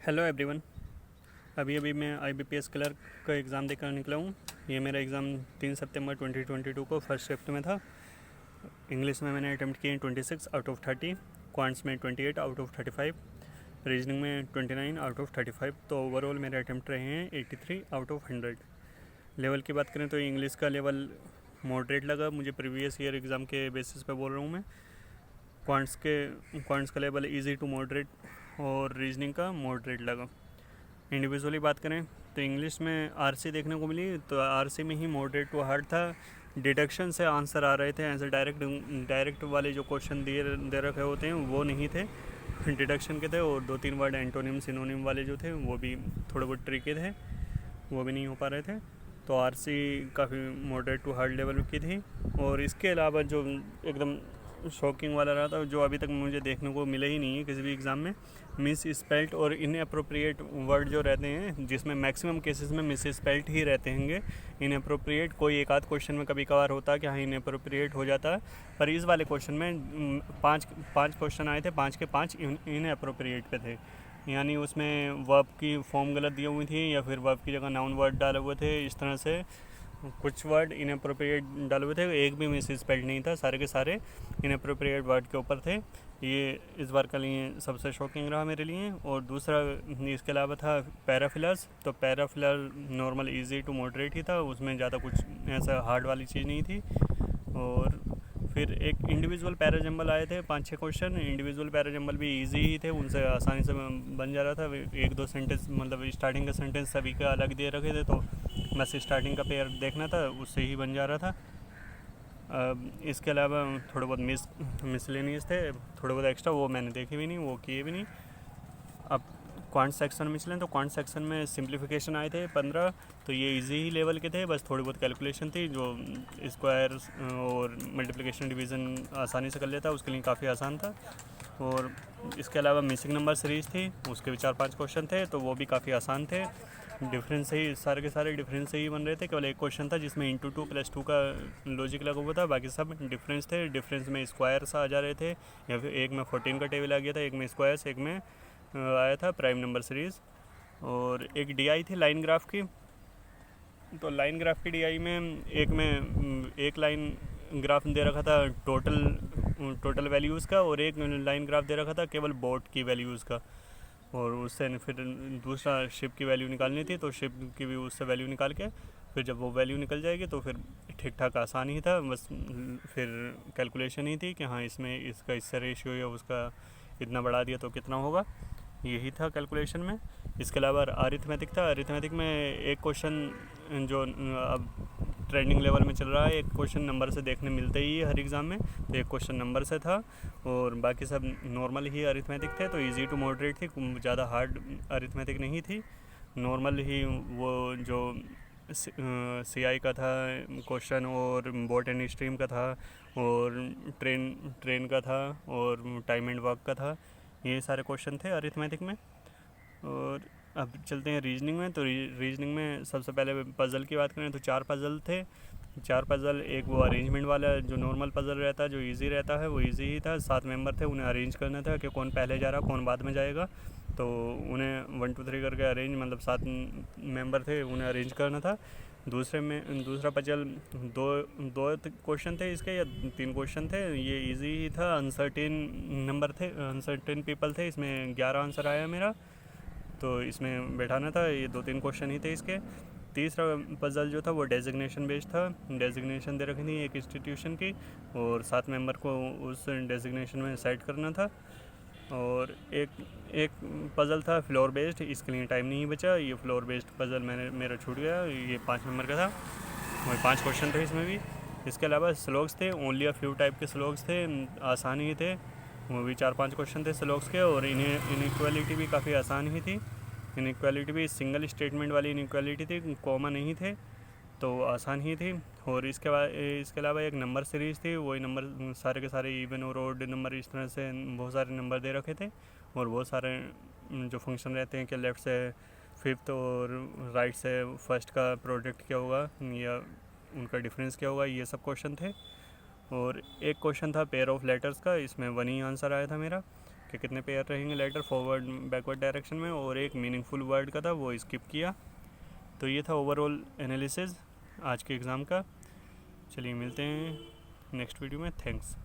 Hello everyone. अभी अभी मैं IBPS क्लर्क का एग्ज़ाम देकर निकला हूँ। ये मेरा एग्ज़ाम 3 सितंबर 2022 को फर्स्ट शिफ्ट में था। इंग्लिश में मैंने अटैम्प्ट किए 26 आउट ऑफ 30, क्वांट्स में 28 आउट ऑफ 35, रीजनिंग में 29 आउट ऑफ 35। तो ओवरऑल मेरे अटैम्प्ट रहे हैं 83 आउट ऑफ 100। लेवल की बात करें तो इंग्लिश का लेवल मॉडरेट लगा मुझे, प्रीवियस ईयर एग्ज़ाम के बेसिस पे बोल रहा हूँ मैं। क्वांट्स का लेवल इजी टू मॉडरेट और रीजनिंग का मॉडरेट लगा। इंडिविजुअली बात करें तो इंग्लिश में आरसी देखने को मिली, तो आरसी में ही मॉडरेट टू हार्ड था। डिडक्शन से आंसर आ रहे थे, ऐसे डायरेक्ट वाले जो क्वेश्चन दे रखे होते हैं वो नहीं थे, डिडक्शन के थे। और 2-3 वर्ड एंटोनिम सिनोनिम वाले जो थे वो भी थोड़े बहुत ट्रिकी थे, वो भी नहीं हो पा रहे थे। तो आरसी काफ़ी मॉडरेट टू हार्ड लेवल की थी। और इसके अलावा जो एकदम शॉकिंग वाला रहा था, जो अभी तक मुझे देखने को मिले ही नहीं है किसी भी एग्ज़ाम में, मिस स्पेल्ट और इनअप्रोप्रिएट वर्ड जो रहते हैं, जिसमें मैक्सिमम केसेस में मिस स्पेल्ट ही रहते होंगे। इनअप्रोप्रिएट कोई एक आध क्वेश्चन में कभी कभार होता है कि हाँ इनअप्रोप्रिएट हो जाता है, पर इस वाले क्वेश्चन में पाँच क्वेश्चन आए थे, 5 के 5 इनअप्रोप्रिएट पे थे। यानी उसमें वर्ब की फॉर्म गलत दी हुई थी या फिर वर्ब की जगह नाउन वर्ड डाले हुए थे। इस तरह से कुछ वर्ड इनअप्रोप्रिएट डाले हुए थे, एक भी मिस स्पेल्ड नहीं था, सारे के सारे इनअप्रोप्रिएट वर्ड के ऊपर थे। ये इस बार के लिए सबसे शॉकिंग रहा मेरे लिए। और दूसरा इसके अलावा था पैराफिलर्स। तो पैराफिलर नॉर्मल इजी टू मॉडरेट ही था, उसमें ज़्यादा कुछ ऐसा हार्ड वाली चीज़ नहीं थी। और फिर एक इंडिविजुअल पैराजम्बल आए थे 5-6 क्वेश्चन। इंडिविजुअल पैराजम्बल भी इजी ही थे, उनसे आसानी से बन जा रहा था। 1-2 सेंटेंस, मतलब स्टार्टिंग का सेंटेंस सभी का अलग दे रखे थे, तो बस स्टार्टिंग का पेयर देखना था, उससे ही बन जा रहा था। इसके अलावा थोड़े बहुत मिसलेनियस थे, थोड़े बहुत एक्स्ट्रा, वो मैंने देखे भी नहीं, वो किए भी नहीं। अब क्वांट सेक्शन में चलें तो क्वांट सेक्शन में सिंप्लीफिकेशन आए थे 15, तो ये इजी ही लेवल के थे, बस थोड़ी बहुत कैलकुलेशन थी। जो स्क्वायर और मल्टीप्लिकेशन डिवीज़न आसानी से कर लेता, उसके लिए काफ़ी आसान था। और इसके अलावा मिसिंग नंबर सीरीज़ थी, उसके भी 4-5 क्वेश्चन थे, तो वो भी काफ़ी आसान थे। डिफरेंस से ही सारे के सारे डिफरेंस से ही बन रहे थे। केवल एक क्वेश्चन था जिसमें इंटू 2+2 का लॉजिक लगा हुआ था, बाकी सब डिफरेंस थे। डिफरेंस में स्क्वायर्स आ जा रहे थे, या फिर एक में 14 का टेबल आ गया था, एक में स्क्वायर्स, एक में आया था प्राइम नंबर सीरीज़। और एक DI थी लाइन ग्राफ की। तो लाइन ग्राफ की DI में एक लाइन ग्राफ दे रखा था टोटल वैल्यूज़ का, और एक लाइन ग्राफ दे रखा था केवल बोट की वैल्यूज़ का। और उससे फिर दूसरा शिप की वैल्यू निकालनी थी, तो शिप की भी उससे वैल्यू निकाल के फिर जब वो वैल्यू निकल जाएगी तो फिर ठीक ठाक आसान ही था। बस फिर कैलकुलेशन ही थी कि हाँ इसमें इसका इससे रेशियो या उसका इतना बढ़ा दिया तो कितना होगा, यही था कैलकुलेशन में। इसके अलावा अरिथमेटिक था। अरिथमेटिक में एक क्वेश्चन जो अब ट्रेंडिंग लेवल में चल रहा है, एक क्वेश्चन नंबर से देखने मिलते ही है हर एग्ज़ाम में, तो एक क्वेश्चन नंबर से था और बाकी सब नॉर्मल ही अरिथमेटिक थे। तो इजी टू मॉडरेट थी, ज़्यादा हार्ड अरिथमेटिक नहीं थी, नॉर्मल ही। वो जो CI का था क्वेश्चन, और बोट एंड स्ट्रीम का था, और ट्रेन का था, और टाइम एंड वर्क का था, ये सारे क्वेश्चन थे अरिथमेटिक में। और अब चलते हैं रीजनिंग में। तो रीजनिंग में सबसे पहले पज़ल की बात करें तो 4 पज़ल थे। 4 पज़ल, एक वो अरेंजमेंट वाला जो नॉर्मल पज़ल रहता है, जो इजी रहता है, वो इजी ही था। 7 मेंबर थे, उन्हें अरेंज करना था कि कौन पहले जा रहा कौन बाद में जाएगा। तो उन्हें 1 2 3 करके अरेंज, मतलब 7 मेंबर थे, उन्हें अरेंज करना था। दूसरा पजल दो क्वेश्चन थे इसके, या 3 क्वेश्चन थे, ये इजी ही था। अनसर्टेन पीपल थे, इसमें 11 आंसर आया मेरा, तो इसमें बैठाना था। ये 2-3 क्वेश्चन ही थे इसके। तीसरा पजल जो था वो डेजिग्नेशन बेस्ड था। डेजिग्नेशन दे रखी थी एक इंस्टीट्यूशन की, और 7 मेंबर को उस डेजिग्नेशन में सेट करना था। और एक पज़ल था फ्लोर बेस्ड, इसके लिए टाइम नहीं बचा, ये फ्लोर बेस्ड पज़ल मेरा छूट गया, ये 5 मेंबर का था, और 5 क्वेश्चन थे इसमें भी। इसके अलावा स्लोग्स थे, ओनली अ फ्यू टाइप के स्लोग्स थे, आसान ही थे, वो भी 4-5 क्वेश्चन थे स्लोग्स के। और इनइक्वालिटी भी काफ़ी आसान ही थी। इनइक्वालिटी भी सिंगल स्टेटमेंट वाली इनइक्वालिटी थी, कॉमन नहीं थे, तो आसान ही थी। और इसके अलावा एक नंबर सीरीज़ थी, वही नंबर सारे के सारे इवन और ऑड नंबर, इस तरह से बहुत सारे नंबर दे रखे थे। और बहुत सारे जो फंक्शन रहते हैं कि लेफ़्ट से 5th और राइट से फर्स्ट का प्रोडक्ट क्या होगा या उनका डिफरेंस क्या होगा, ये सब क्वेश्चन थे। और एक क्वेश्चन था पेयर ऑफ लेटर्स का, इसमें 1 ही आंसर आया था मेरा। कि कितने पेयर रहेंगे लेटर फॉरवर्ड बैकवर्ड डायरेक्शन में, और एक मीनिंगफुल वर्ड का था वो स्किप किया। तो ये था ओवरऑल एनालिसिस आज के एग्ज़ाम का। चलिए मिलते हैं नेक्स्ट वीडियो में। थैंक्स।